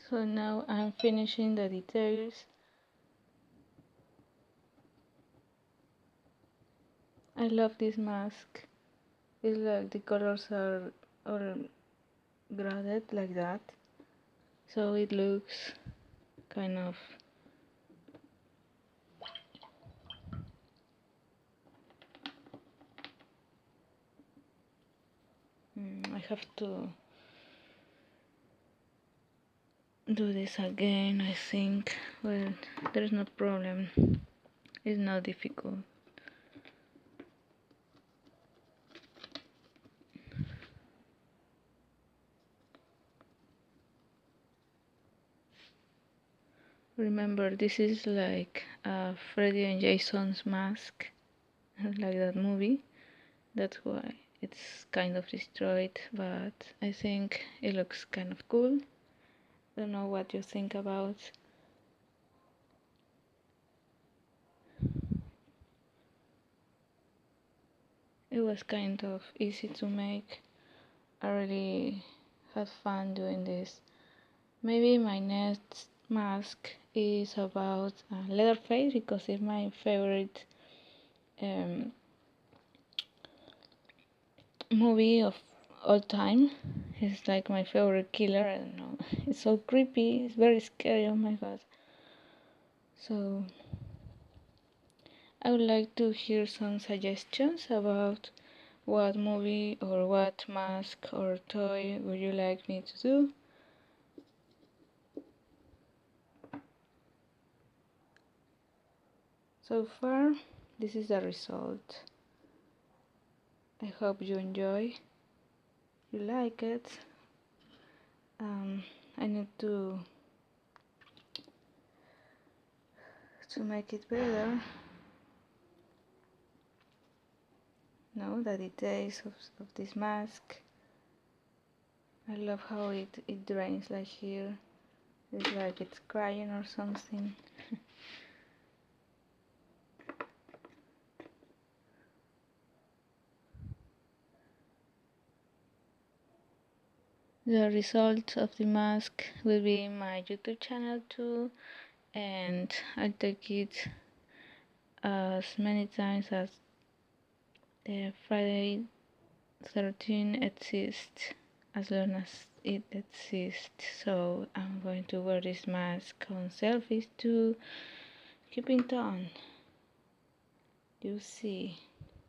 So now I'm finishing the details. I love this mask. It's like the colors are graded like that, so it looks kind of I have to do this again, I think. Well, there's no problem, it's not difficult. Remember, this is like Freddy and Jason's mask, like that movie. That's why it's kind of destroyed, but I think it looks kind of cool. Don't know what you think about. It was kind of easy to make. I really had fun doing this. Maybe my next mask is about Leatherface because it's my favorite movie of all time. It's like my favorite killer. I don't know. It's so creepy. It's very scary. Oh my god. So I would like to hear some suggestions about what movie or what mask or toy would you like me to do. So far, this is the result. I hope you enjoy. You like it. I need to make it better. No, the details of this mask. I love how it drains like here. It's like it's crying or something. The result of the mask will be in my YouTube channel too, and I'll take it as many times as the Friday 13 exists, as long as it exists. So I'm going to wear this mask on selfies to keep it on. You see.